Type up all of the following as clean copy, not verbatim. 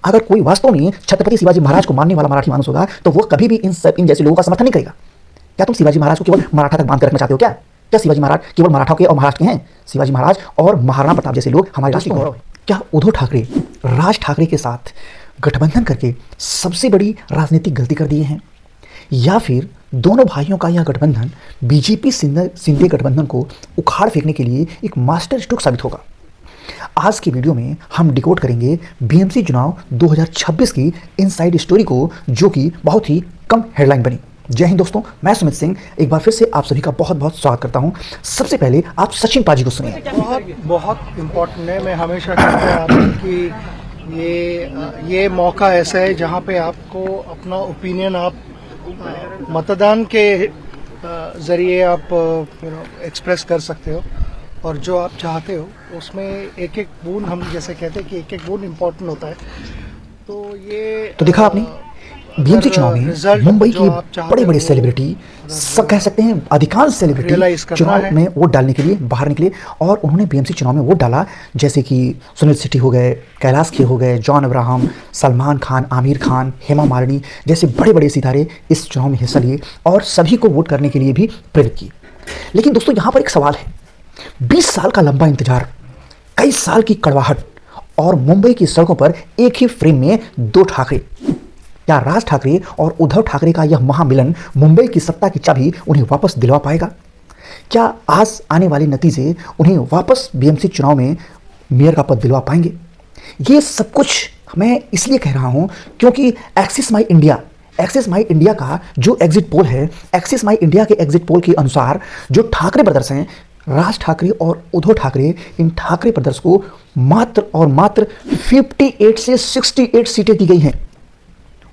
अगर कोई वास्तव में छत्रपति शिवाजी महाराज को मानने वाला मराठी मानुस होगा तो वो कभी भी इन जैसे लोगों का समर्थन नहीं करेगा। क्या तुम शिवाजी महाराज को केवल मराठा तक बांध कर रखना चाहते हो क्या? क्या शिवाजी महाराज केवल मराठा के और महाराष्ट्र के हैं? शिवाजी महाराज और महाराणा प्रताप जैसे लोग हमारे राष्ट्र के गौरव हैं। क्या उद्धव ठाकरे राज ठाकरे के साथ गठबंधन करके सबसे बड़ी राजनीतिक गलती कर दिए हैं, या फिर दोनों भाइयों का यह गठबंधन बीजेपी सिंधे गठबंधन को उखाड़ फेंकने के लिए एक मास्टर स्ट्रोक साबित होगा? आज की वीडियो में हम डिकोड करेंगे बीएमसी चुनाव 2026 की इनसाइड स्टोरी को, जो कि बहुत ही कम हेडलाइन बनी। जय हिंद दोस्तों, मैं सुमित सिंह एक बार फिर से आप सभी का बहुत बहुत स्वागत करता हूं। सबसे पहले आप सचिन पाजी को सुनिए। बहुत इम्पोर्टेंट है। मैं हमेशा कहता हूं कि ये मौका ऐसा है जहां पे आपको अपना ओपिनियन आप मतदान के जरिए आप एक्सप्रेस कर सकते हो, और जो आप चाहते हो उसमें एक एक बूंद, हम जैसे कहते हैं कि एक एक बूंद इम्पोर्टेंट होता है। तो देखा आपने बीएमसी चुनाव में मुंबई की बड़े बड़े सेलिब्रिटी, सब कह सकते हैं अधिकांश सेलिब्रिटी चुनाव में वोट डालने के लिए बाहर निकले, और उन्होंने बीएमसी चुनाव में वोट डाला। जैसे कि सुनील शेट्टी हो गए, कैलाश खेर हो गए, जॉन अब्राहम, सलमान खान, आमिर खान, हेमा मालिनी जैसे बड़े बड़े सितारे इस चुनाव में हिस्सा लिए और सभी को वोट करने के लिए भी प्रेरित किए। लेकिन दोस्तों यहाँ पर एक सवाल है, 20 साल का लंबा इंतजार, कई साल की कड़वाहट और मुंबई की सड़कों पर एक ही फ्रेम में दो ठाकरे, क्या राज ठाकरे और उद्धव ठाकरे का यह महामिलन मुंबई की सत्ता की चाबी उन्हें वापस दिलवा पाएगा? क्या आज आने वाले नतीजे उन्हें वापस बीएमसी चुनाव में मेयर का पद दिलवा पाएंगे? ये सब कुछ मैं इसलिए कह रहा हूं क्योंकि एक्सिस माई इंडिया का जो एग्जिट पोल है, एक्सिस माई इंडिया के एग्जिट पोल के अनुसार जो ठाकरे ब्रदर्स हैं, राज ठाकरे और उद्धव ठाकरे, इन ठाकरे ब्रदर्स को मात्र और मात्र 58 से 68 सीटें दी गई हैं।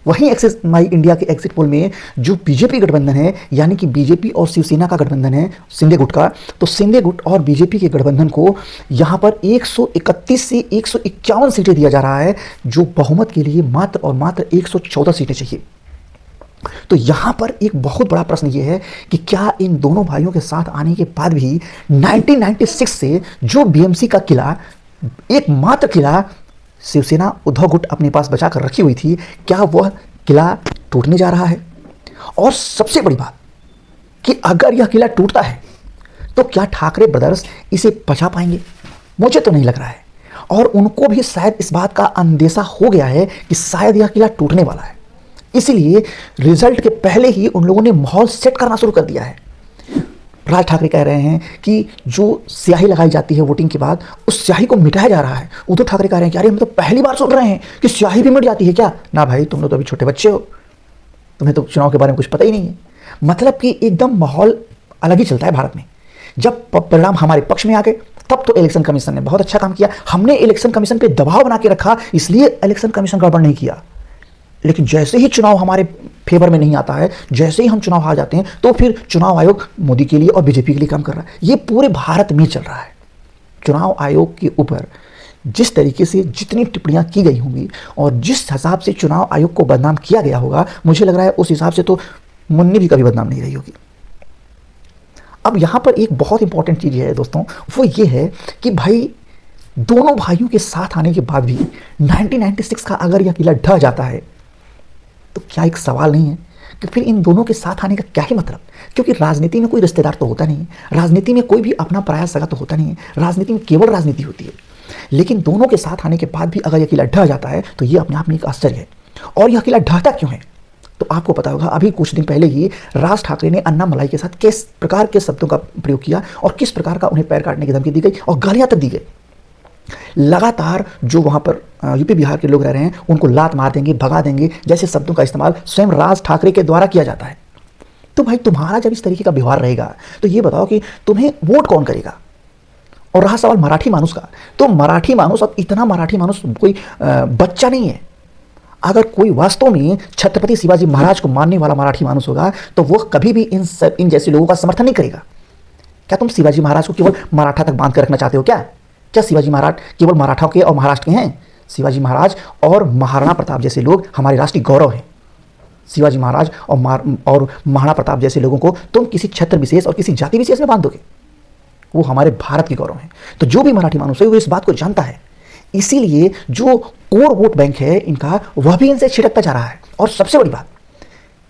वहीं एक्सिस माई इंडिया के एग्जिट पोल में जो बीजेपी गठबंधन है, यानी कि बीजेपी और शिवसेना का गठबंधन है शिंदे गुट का, तो शिंदे गुट और बीजेपी के गठबंधन को यहां पर 131 से 151 सीटें दिया जा रहा है, जो बहुमत के लिए मात्र और मात्र 114 सीटें चाहिए। तो यहां पर एक बहुत बड़ा प्रश्न यह है कि क्या इन दोनों भाइयों के साथ आने के बाद भी 1996 से जो बीएमसी का किला, एकमात्र किला शिवसेना उद्धव गुट अपने पास बचा कर रखी हुई थी, क्या वह किला टूटने जा रहा है? और सबसे बड़ी बात कि अगर यह किला टूटता है तो क्या ठाकरे ब्रदर्स इसे बचा पाएंगे? मुझे तो नहीं लग रहा है, और उनको भी शायद इस बात का अंदेशा हो गया है कि शायद यह किला टूटने वाला है। इसीलिए रिजल्ट के पहले ही उन लोगों ने माहौल सेट करना शुरू कर दिया है। राज ठाकरे कह रहे हैं कि जो स्याही लगाई जाती है वोटिंग के बाद, उस स्याही को मिटाया जा रहा है। उद्धव ठाकरे कह रहे हैं कि अरे हम तो पहली बार सुन रहे हैं कि स्याही भी मिट जाती है क्या? ना भाई, तुम लोग तो अभी छोटे बच्चे हो, तुम्हें तो चुनाव के बारे में कुछ पता ही नहीं है। मतलब कि एकदम माहौल अलग ही चलता है भारत में। जब परिणाम हमारे पक्ष में आ गए तब तो इलेक्शन कमीशन ने बहुत अच्छा काम किया, हमने इलेक्शन कमीशन पर दबाव बना के रखा, इसलिए इलेक्शन कमीशन गड़बड़ नहीं किया। लेकिन जैसे ही चुनाव हमारे फेवर में नहीं आता है, जैसे ही हम चुनाव हार जाते हैं, तो फिर चुनाव आयोग मोदी के लिए और बीजेपी के लिए काम कर रहा है। ये पूरे भारत में चल रहा है। चुनाव आयोग के ऊपर जिस तरीके से जितनी टिप्पणियां की गई होंगी और जिस हिसाब से चुनाव आयोग को बदनाम किया गया होगा, मुझे लग रहा है उस हिसाब से तो मुन्नी भी कभी बदनाम नहीं रही होगी। अब यहां पर एक बहुत इंपॉर्टेंट चीज है दोस्तों, वो ये है कि भाई दोनों भाइयों के साथ आने के बाद भी 1996 का अगर यह किला ढह जाता है तो क्या एक सवाल नहीं है कि फिर इन दोनों के साथ आने का क्या ही मतलब? क्योंकि राजनीति में कोई रिश्तेदार तो होता नहीं है, राजनीति में कोई भी अपना पराया सगा तो होता नहीं है, राजनीति में केवल राजनीति होती है। लेकिन दोनों के साथ आने के बाद भी अगर यह किला ढह जाता है तो यह अपने आप में एक आश्चर्य है। और यह किला ढहता क्यों है तो आपको पता होगा, अभी कुछ दिन पहले ही राज ठाकरे ने अन्ना मलाई के साथ किस प्रकार के शब्दों का प्रयोग किया और किस प्रकार का उन्हें पैर काटने की धमकी दी गई और गालियां तक दी गई। लगातार जो वहां पर यूपी बिहार के लोग रह रहे हैं उनको लात मार देंगे, भगा देंगे जैसे शब्दों का इस्तेमाल स्वयं राज ठाकरे के द्वारा किया जाता है। तो भाई तुम्हारा जब इस तरीके का व्यवहार रहेगा तो ये बताओ कि तुम्हें वोट कौन करेगा? और रहा सवाल मराठी मानुस का, तो मराठी मानुस, अब इतना मराठी मानुस कोई बच्चा नहीं है। अगर कोई वास्तव में छत्रपति शिवाजी महाराज को मानने वाला मराठी मानुस होगा तो वह कभी भी इन जैसे लोगों का समर्थन नहीं करेगा। क्या तुम शिवाजी महाराज को केवल मराठा तक बांध कर रखना चाहते हो क्या? क्या शिवाजी महाराज केवल मराठा के और महाराष्ट्र के हैं? शिवाजी महाराज और महाराणा प्रताप जैसे लोग हमारे राष्ट्रीय गौरव हैं। शिवाजी महाराज और महाराणा प्रताप जैसे लोगों को तुम किसी क्षेत्र विशेष और किसी जाति विशेष में बांध दोगे? वो हमारे भारत के गौरव हैं। तो जो भी मराठी मानुस है वो इस बात को जानता है इसीलिए जो कोर वोट बैंक है इनका, वह भी इनसे छिड़कता जा रहा है। और सबसे बड़ी बात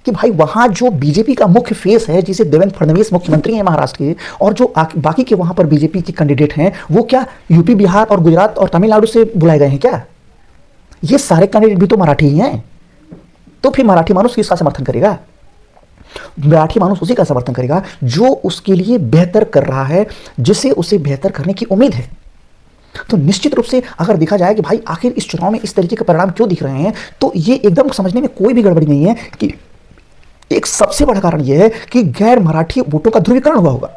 कि भाई वहां जो बीजेपी का मुख्य फेस है, जिसे देवेंद्र फडणवीस मुख्यमंत्री हैं महाराष्ट्र के, और जो बाकी के वहां पर बीजेपी के कैंडिडेट हैं, वो क्या यूपी, बिहार और गुजरात और तमिलनाडु से बुलाए गए हैं क्या? ये सारे कैंडिडेट भी तो मराठी ही हैं। तो फिर मराठी मानुस किसका समर्थन करेगा? मराठी मानुस उसी का समर्थन करेगा जो उसके लिए बेहतर कर रहा है, जिसे उसे बेहतर करने की उम्मीद है। तो निश्चित रूप से अगर देखा जाए कि भाई आखिर इस चुनाव में इस तरीके के परिणाम क्यों दिख रहे हैं, तो ये एकदम समझने में कोई भी गड़बड़ी नहीं है कि एक सबसे बड़ा कारण यह है कि गैर मराठी वोटों का ध्रुवीकरण हुआ होगा।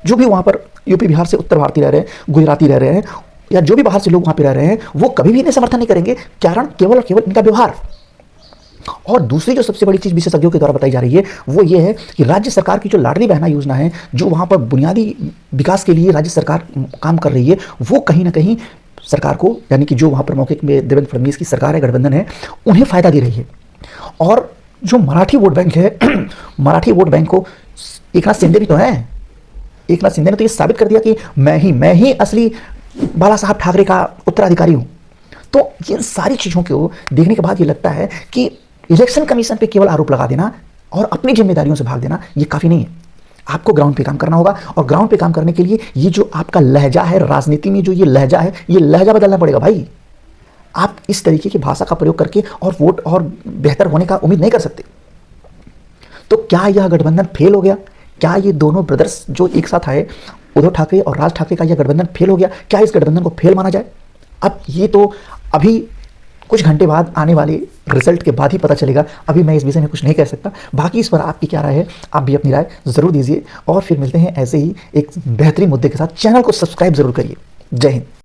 जो भी वहां पर यूपी, बिहार से उत्तर भारतीय रह रहे हैं, गुजराती रह रहे हैं, या जो भी बाहर से लोग वहां पर रह रहे हैं, वो कभी भी इन्हें समर्थन नहीं करेंगे। कारण केवल और केवल इनका व्यवहार। और दूसरी जो सबसे बड़ी चीज विशेषज्ञों के द्वारा बताई जा रही है वो ये है कि राज्य सरकार की जो लाडली बहना योजना है, जो वहां पर बुनियादी विकास के लिए राज्य सरकार काम कर रही है, वो कहीं ना कहीं सरकार को, यानी कि जो वहां पर मौके में देवेंद्र फडणवीस की सरकार है, गठबंधन है, उन्हें फायदा दे रही है। और जो मराठी वोट बैंक है, मराठी वोट बैंक को एकनाथ शिंदे भी तो है। एकनाथ शिंदे ने तो ये साबित कर दिया कि मैं ही असली बाला साहब ठाकरे का उत्तराधिकारी हूं। तो इन सारी चीजों को देखने के बाद ये लगता है कि इलेक्शन कमीशन पे केवल आरोप लगा देना और अपनी जिम्मेदारियों से भाग देना ये काफी नहीं है। आपको ग्राउंड पे काम करना होगा, और ग्राउंड पे काम करने के लिए ये जो आपका लहजा है, राजनीति में जो ये लहजा है, ये लहजा बदलना पड़ेगा भाई। आप इस तरीके की भाषा का प्रयोग करके और वोट और बेहतर होने का उम्मीद नहीं कर सकते। तो क्या यह गठबंधन फेल हो गया? क्या ये दोनों ब्रदर्स जो एक साथ आए, उद्धव ठाकरे और राज ठाकरे का यह गठबंधन फेल हो गया? क्या इस गठबंधन को फेल माना जाए? अब ये तो अभी कुछ घंटे बाद आने वाले रिजल्ट के बाद ही पता चलेगा। अभी मैं इस विषय में कुछ नहीं कह सकता। बाकी इस पर आपकी क्या राय है, आप भी अपनी राय ज़रूर दीजिए। और फिर मिलते हैं ऐसे ही एक बेहतरीन मुद्दे के साथ। चैनल को सब्सक्राइब जरूर करिए। जय हिंद।